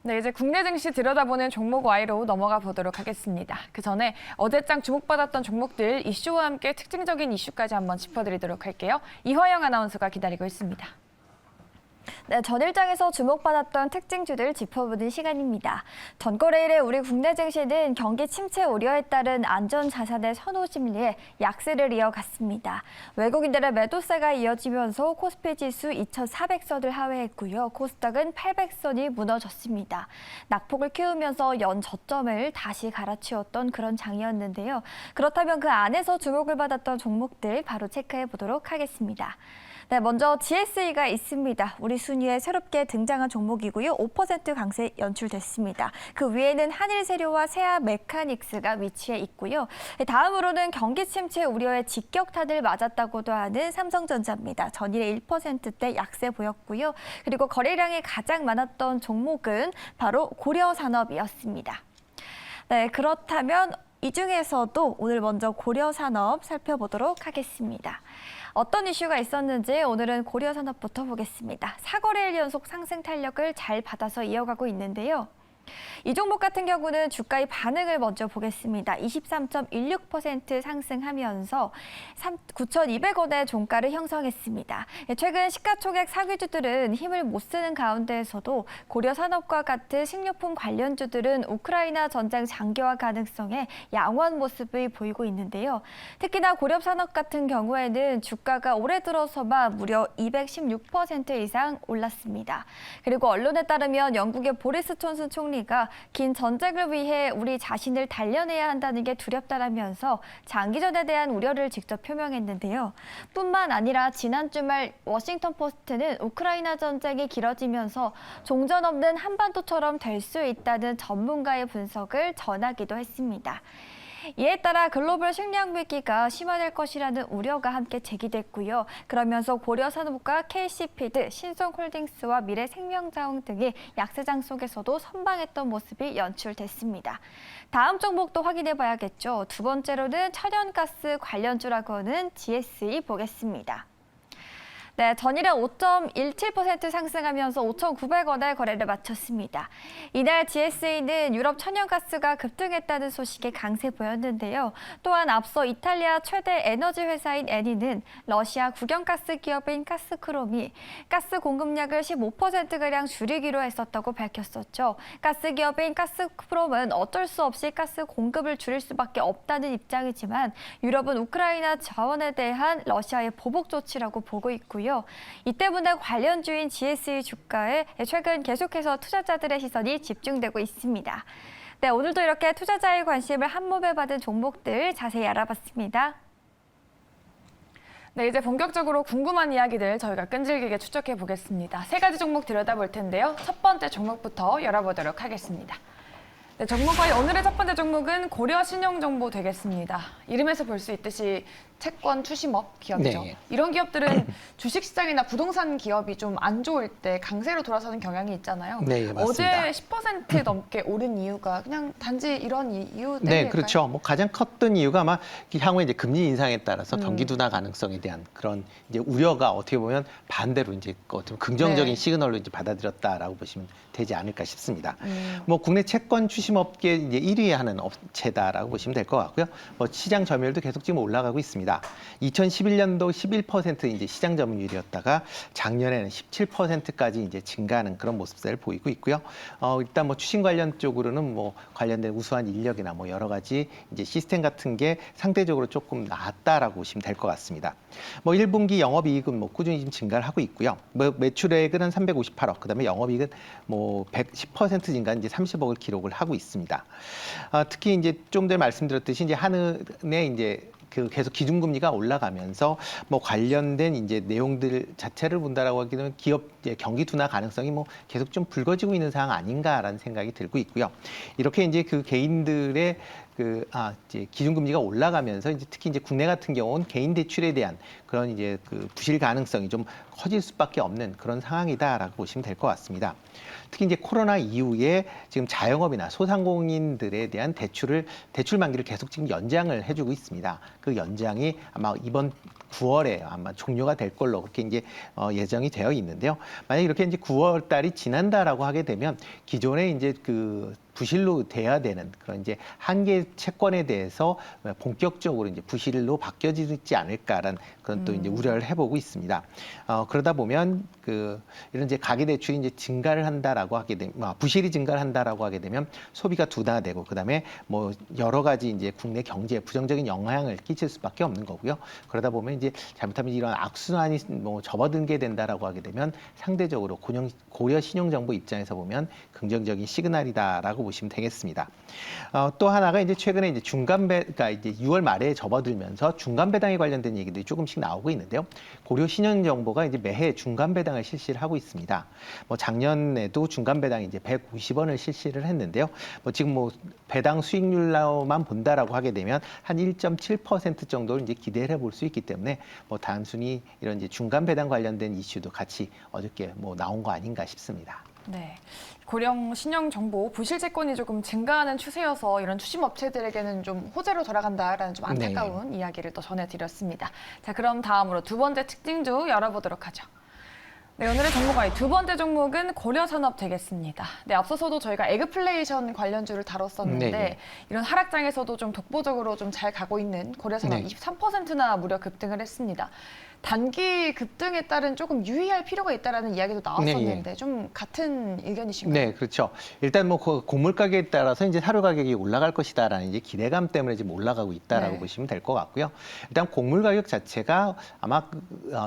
네, 이제 국내 증시 들여다보는 종목 Y로 넘어가 보도록 하겠습니다. 그 전에 어제장 주목받았던 종목들 이슈와 함께 특징적인 이슈까지 한번 짚어드리도록 할게요. 이화영 아나운서가 기다리고 있습니다. 네, 전일장에서 주목받았던 특징주들 짚어보는 시간입니다. 전거래일에 우리 국내 증시는 경기 침체 우려에 따른 안전자산의 선호 심리에 약세를 이어갔습니다. 외국인들의 매도세가 이어지면서 코스피 지수 2,400선을 하회했고요. 코스닥은 800선이 무너졌습니다. 낙폭을 키우면서 연 저점을 다시 갈아치웠던 그런 장이었는데요. 그렇다면 그 안에서 주목을 받았던 종목들 바로 체크해 보도록 하겠습니다. 네, 먼저 GSE가 있습니다. 우리 순위에 새롭게 등장한 종목이고요. 5% 강세 연출됐습니다. 그 위에는 한일세료와 세아 메카닉스가 위치해 있고요. 다음으로는 경기 침체 우려에 직격탄을 맞았다고도 하는 삼성전자입니다. 전일에 1%대 약세 보였고요. 그리고 거래량이 가장 많았던 종목은 바로 고려산업이었습니다. 네, 그렇다면 이 중에서도 오늘 먼저 고려산업 살펴보도록 하겠습니다. 어떤 이슈가 있었는지 오늘은 고려산업부터 보겠습니다. 4거래일 연속 상승 탄력을 잘 받아서 이어가고 있는데요. 이 종목 같은 경우는 주가의 반응을 먼저 보겠습니다. 23.16% 상승하면서 9,200원의 종가를 형성했습니다. 최근 시가총액 상위주들은 힘을 못 쓰는 가운데에서도 고려산업과 같은 식료품 관련주들은 우크라이나 전쟁 장기화 가능성에 양호한 모습을 보이고 있는데요. 특히나 고려산업 같은 경우에는 주가가 올해 들어서만 무려 216% 이상 올랐습니다. 그리고 언론에 따르면 영국의 보리스 존슨 총리가 긴 전쟁을 위해 우리 자신을 단련해야 한다는 게 두렵다라면서 장기전에 대한 우려를 직접 표명했는데요. 뿐만 아니라 지난 주말 워싱턴 포스트는 우크라이나 전쟁이 길어지면서 종전 없는 한반도처럼 될 수 있다는 전문가의 분석을 전하기도 했습니다. 이에 따라 글로벌 식량 위기가 심화될 것이라는 우려가 함께 제기됐고요. 그러면서 고려산업과 KC피드, 신성홀딩스와 미래생명자원 등이 약세장 속에서도 선방했던 모습이 연출됐습니다. 다음 종목도 확인해 봐야겠죠. 두 번째로는 천연가스 관련주라고 하는 GSE 보겠습니다. 네, 전일에 5.17% 상승하면서 5,900원에 거래를 마쳤습니다. 이날 GSE는 유럽 천연가스가 급등했다는 소식에 강세 보였는데요. 또한 앞서 이탈리아 최대 에너지 회사인 에니는 러시아 국영가스 기업인 가스크롬이 가스 공급량을 15%가량 줄이기로 했었다고 밝혔었죠. 가스 기업인 가스크롬은 어쩔 수 없이 가스 공급을 줄일 수밖에 없다는 입장이지만 유럽은 우크라이나 자원에 대한 러시아의 보복 조치라고 보고 있고요. 이 때문에 관련주인 GSE 주가에 최근 계속해서 투자자들의 시선이 집중되고 있습니다. 네, 오늘도 이렇게 투자자의 관심을 한몸에 받은 종목들 자세히 알아봤습니다. 네, 이제 본격적으로 궁금한 이야기들 저희가 끈질기게 추적해 보겠습니다. 세 가지 종목 들여다볼 텐데요. 첫 번째 종목부터 열어보도록 하겠습니다. 네, 종목과의 오늘의 첫 번째 종목은 고려신용정보 되겠습니다. 이름에서 볼 수 있듯이 채권 투심업 기업이죠. 네. 이런 기업들은 주식시장이나 부동산 기업이 좀 안 좋을 때 강세로 돌아서는 경향이 있잖아요. 네, 맞습니다. 어제 10% 넘게 오른 이유가 그냥 단지 이런 이유 때문일까요? 네, 그렇죠. 뭐 가장 컸던 이유가 아마 향후에 이제 금리 인상에 따라서 경기 둔화 가능성에 대한 그런 이제 우려가 어떻게 보면 반대로 이제 어떤 긍정적인 네. 시그널로 이제 받아들였다라고 보시면 되지 않을까 싶습니다. 뭐 국내 채권 추심업계 이제 1위 하는 업체다라고 보시면 될 것 같고요. 뭐 시장 점유율도 계속 지금 올라가고 있습니다. 2011년도 11% 이제 시장 점유율이었다가 작년에는 17%까지 이제 증가하는 그런 모습을 보이고 있고요. 일단 뭐 추신 관련 쪽으로는 뭐 관련된 우수한 인력이나 뭐 여러 가지 이제 시스템 같은 게 상대적으로 조금 나았다라고 보시면 될 것 같습니다. 뭐 1분기 영업이익은 뭐 꾸준히 지금 증가를 하고 있고요. 뭐 매출액은 한 358억, 그다음에 영업이익은 뭐 110% 증가 이제 30억을 기록을 하고 있습니다. 특히 이제 좀 전에 말씀드렸듯이 이제 한은에 이제 그 계속 기준금리가 올라가면서 뭐 관련된 이제 내용들 자체를 본다라고 하기는 기업 경기 둔화 가능성이 뭐 계속 좀 불거지고 있는 상황 아닌가라는 생각이 들고 있고요. 이렇게 이제 그 개인들의 이제 기준금리가 올라가면서 이제 특히 이제 국내 같은 경우는 개인 대출에 대한 그런 이제 그 부실 가능성이 좀 커질 수밖에 없는 그런 상황이다라고 보시면 될 것 같습니다. 특히 이제 코로나 이후에 지금 자영업이나 소상공인들에 대한 대출 만기를 계속 지금 연장을 해주고 있습니다. 그 연장이 아마 이번 9월에 아마 종료가 될 걸로 그렇게 이제 예정이 되어 있는데요. 만약 이렇게 이제 9월 달이 지난다라고 하게 되면 기존에 이제 그 부실로 돼야 되는 그런 이제 한계 채권에 대해서 본격적으로 이제 부실로 바뀌어지지 않을까라는 그런 또 이제 우려를 해보고 있습니다. 그러다 보면 이런 이제 가계 대출이 이제 증가를 한다라고 하게 되면 부실이 증가를 한다라고 하게 되면 소비가 둔화되고 그다음에 뭐 여러 가지 이제 국내 경제에 부정적인 영향을 끼칠 수밖에 없는 거고요. 그러다 보면 이제 잘못하면 이런 악순환이 뭐 접어들게 된다라고 하게 되면 상대적으로 고려 신용정보 입장에서 보면 긍정적인 시그널이다라고 보시면 되겠습니다. 또 하나가 이제 최근에 이제 그러니까 이제 6월 말에 접어들면서 중간 배당에 관련된 얘기들이 조금씩 나오고 있는데요. 고려 신용정보가 이제 매해 중간 배당을 실시를 하고 있습니다. 뭐 작년에도 중간 배당이 이제 150원을 실시를 했는데요. 뭐 지금 뭐 배당 수익률로만 본다라고 하게 되면 한 1.7% 정도를 이제 기대를 해볼 수 있기 때문에 뭐 단순히 이런 이제 중간 배당 관련된 이슈도 같이 어저께 뭐 나온 거 아닌가 싶습니다. 네, 고령 신용정보 부실 채권이 조금 증가하는 추세여서 이런 추심 업체들에게는 좀 호재로 돌아간다라는 좀 안타까운 이야기를 또 전해드렸습니다. 자, 그럼 다음으로 두 번째 특징주 열어보도록 하죠. 네, 오늘의 종목의 두 번째 종목은 고려산업 되겠습니다. 네, 앞서서도 저희가 에그플레이션 관련주를 다뤘었는데 이런 하락장에서도 좀 독보적으로 좀 잘 가고 있는 고려산업 23%나 무려 급등을 했습니다. 단기 급등에 따른 조금 유의할 필요가 있다라는 이야기도 나왔었는데 좀 같은 의견이신가요? 네, 그렇죠. 일단 뭐 곡물 가격에 따라서 이제 사료 가격이 올라갈 것이다라는 이제 기대감 때문에 지금 올라가고 있다라고 보시면 될 것 같고요. 일단 곡물 가격 자체가 아마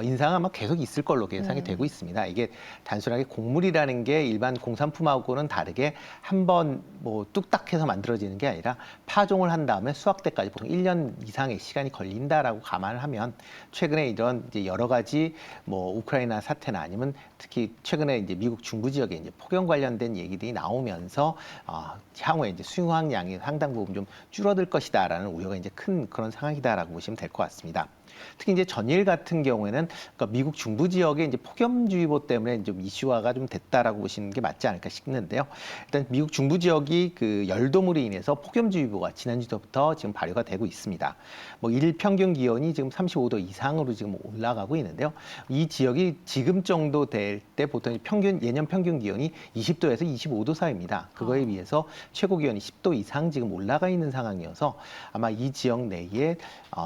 인상 아마 계속 있을 걸로 예상이 되고 있습니다. 이게 단순하게 곡물이라는 게 일반 공산품하고는 다르게 한번 뭐 뚝딱해서 만들어지는 게 아니라 파종을 한 다음에 수확 때까지 보통 1년 이상의 시간이 걸린다라고 감안을 하면 최근에 이런 이제 여러 가지 뭐 우크라이나 사태나 아니면 특히 최근에 이제 미국 중부 지역에 이제 폭염 관련된 얘기들이 나오면서 향후에 이제 수확량이 상당 부분 좀 줄어들 것이다라는 우려가 이제 큰 그런 상황이다라고 보시면 될 것 같습니다. 특히 이제 전일 같은 경우에는 그러니까 미국 중부 지역에 이제 폭염주의보 때문에 좀 이슈화가 좀 됐다라고 보시는 게 맞지 않을까 싶는데요. 일단 미국 중부 지역이 그 열도물로 인해서 폭염주의보가 지난주부터 지금 발효가 되고 있습니다. 뭐 일 평균 기온이 지금 35도 이상으로 지금 올라가고 있는데요. 이 지역이 지금 정도 될 때 보통 예년 평균 기온이 20도에서 25도 사이입니다. 그거에 비해서 최고 기온이 10도 이상 지금 올라가 있는 상황이어서 아마 이 지역 내에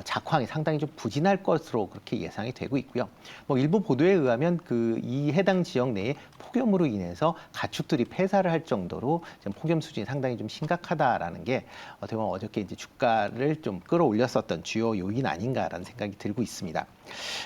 작황이 상당히 좀 부진할 것으로 그렇게 예상이 되고 있고요. 뭐 일부 보도에 의하면 이 해당 지역 내에 폭염으로 인해서 가축들이 폐사를 할 정도로 지금 폭염 수준이 상당히 좀 심각하다라는 게 어떻게 보면 어저께 이제 주가를 좀 끌어올렸었던 주요 요인 아닌가라는 생각이 들고 있습니다.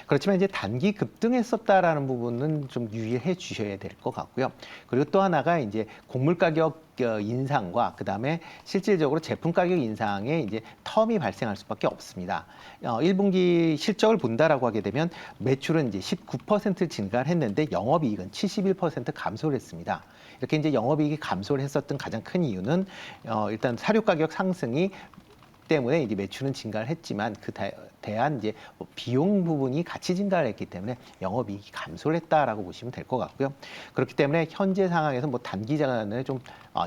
그렇지만 이제 단기 급등했었다라는 부분은 좀 유의해 주셔야 될 것 같고요. 그리고 또 하나가 이제 곡물 가격 인상과 그다음에 실질적으로 제품 가격 인상에 이제 텀이 발생할 수밖에 없습니다. 1분기 실적을 본다라고 하게 되면 매출은 이제 19% 증가를 했는데 영업이익은 71% 감소를 했습니다. 이렇게 이제 영업이익이 감소를 했었던 가장 큰 이유는 일단 사료 가격 상승이 때문에 이제 매출은 증가를 했지만 대한 이제 비용 부분이 같이 증가를 했기 때문에 영업이익이 감소를 했다라고 보시면 될 것 같고요. 그렇기 때문에 현재 상황에서 뭐 단기간에 좀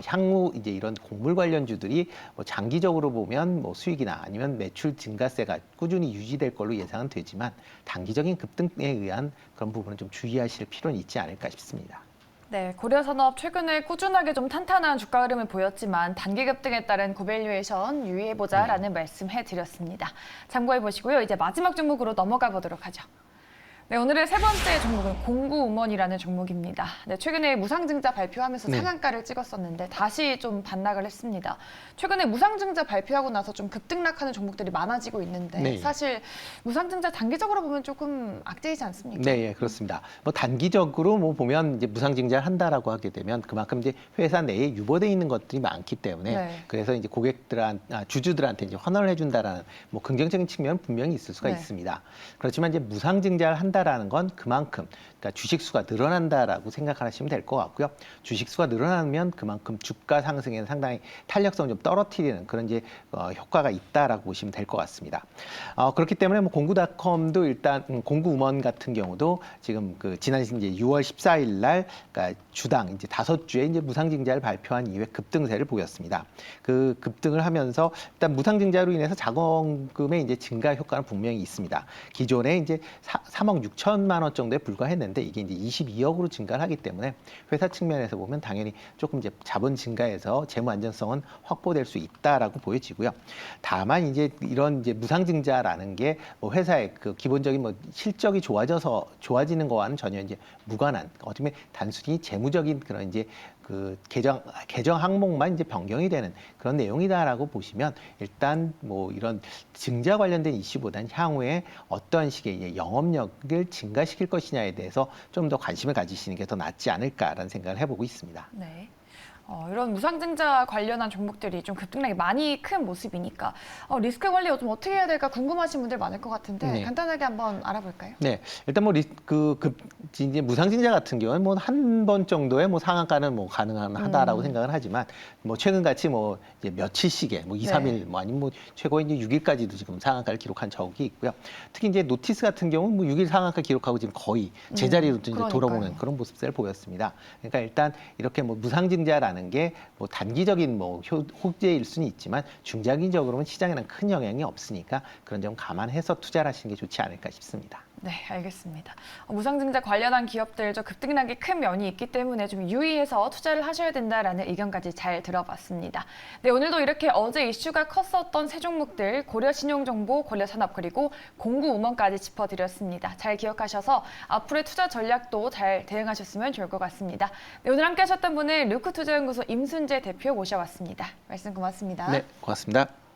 향후 이제 이런 곡물 관련주들이 뭐 장기적으로 보면 뭐 수익이나 아니면 매출 증가세가 꾸준히 유지될 걸로 예상은 되지만 단기적인 급등에 의한 그런 부분은 좀 주의하실 필요는 있지 않을까 싶습니다. 네, 고려산업 최근에 꾸준하게 좀 탄탄한 주가 흐름을 보였지만 단기 급등에 따른 고밸류에이션 유의해보자라는 말씀 해드렸습니다. 참고해보시고요. 이제 마지막 종목으로 넘어가 보도록 하죠. 네, 오늘의 세 번째 종목은 공구음원이라는 종목입니다. 네, 최근에 무상증자 발표하면서 상한가를 찍었었는데 다시 좀 반락을 했습니다. 최근에 무상증자 발표하고 나서 좀 급등락하는 종목들이 많아지고 있는데 사실 무상증자 단기적으로 보면 조금 악재이지 않습니까? 네, 예, 그렇습니다. 뭐 단기적으로 뭐 보면 이제 무상증자를 한다라고 하게 되면 그만큼 이제 회사 내에 유보돼 있는 것들이 많기 때문에 그래서 이제 주주들한테 이제 환원을 해준다라는 뭐 긍정적인 측면은 분명히 있을 수가 있습니다. 그렇지만 이제 무상증자를 한다라는 건 그만큼 그러니까 주식 수가 늘어난다라고 생각하시면 될 것 같고요. 주식 수가 늘어나면 그만큼 주가 상승에는 상당히 탄력성을 좀 떨어뜨리는 그런 이제 효과가 있다라고 보시면 될 것 같습니다. 그렇기 때문에 뭐 공구닷컴도 일단 공구우먼 같은 경우도 지금 그 지난 이제 6월 14일 날 그러니까 주당 이제 5주의 이제 무상증자를 발표한 이후에 급등세를 보였습니다. 그 급등을 하면서 일단 무상증자로 인해서 자본금의 이제 증가 효과는 분명히 있습니다. 기존에 이제 3억 6천만 원 정도에 불과했는데 이게 이제 22억으로 증가를 하기 때문에 회사 측면에서 보면 당연히 조금 이제 자본 증가해서 재무 안정성은 확보될 수 있다라고 보여지고요. 다만 이제 이런 이제 무상증자라는 게 뭐 회사의 그 기본적인 뭐 실적이 좋아져서 좋아지는 거와는 전혀 이제 무관한 어떻게 보면 단순히 재무적인 그런 이제 그 개정 항목만 이제 변경이 되는 그런 내용이다라고 보시면 일단 뭐 이런 증자 관련된 이슈보다는 향후에 어떠한 식의 이제 영업력을 증가시킬 것이냐에 대해서 좀 더 관심을 가지시는 게 더 낫지 않을까라는 생각을 해보고 있습니다. 네. 이런 무상증자 관련한 종목들이 좀 급등락이 많이 큰 모습이니까 리스크 관리 좀 어떻게 해야 될까 궁금하신 분들 많을 것 같은데 네. 간단하게 한번 알아볼까요? 네, 일단 뭐 이제 무상증자 같은 경우는 뭐 한 번 정도의 뭐 상한가는 뭐 가능하다라고 생각을 하지만 뭐 최근 같이 뭐 이제 며칠씩의 뭐 2, 3일 뭐 아니면 뭐 최고 이제 6일까지도 지금 상한가를 기록한 적이 있고요. 특히 이제 노티스 같은 경우는 뭐 6일 상한가 기록하고 지금 거의 제자리로 이제 돌아오는 그런 모습을 보였습니다. 그러니까 일단 이렇게 뭐 무상증자라는 게 뭐 단기적인 뭐 호재일 수는 있지만 중장기적으로는 시장에는 큰 영향이 없으니까 그런 점 감안해서 투자를 하시는 게 좋지 않을까 싶습니다. 네, 알겠습니다. 무상증자 관련한 기업들 저 급등락이 큰 면이 있기 때문에 좀 유의해서 투자를 하셔야 된다라는 의견까지 잘 들어봤습니다. 네, 오늘도 이렇게 어제 이슈가 컸었던 세 종목들 고려신용정보, 고려산업 그리고 공구우먼까지 짚어드렸습니다. 잘 기억하셔서 앞으로의 투자 전략도 잘 대응하셨으면 좋을 것 같습니다. 네, 오늘 함께 하셨던 분은 루크투자연구소 임순재 대표 모셔봤습니다. 말씀 고맙습니다. 네, 고맙습니다.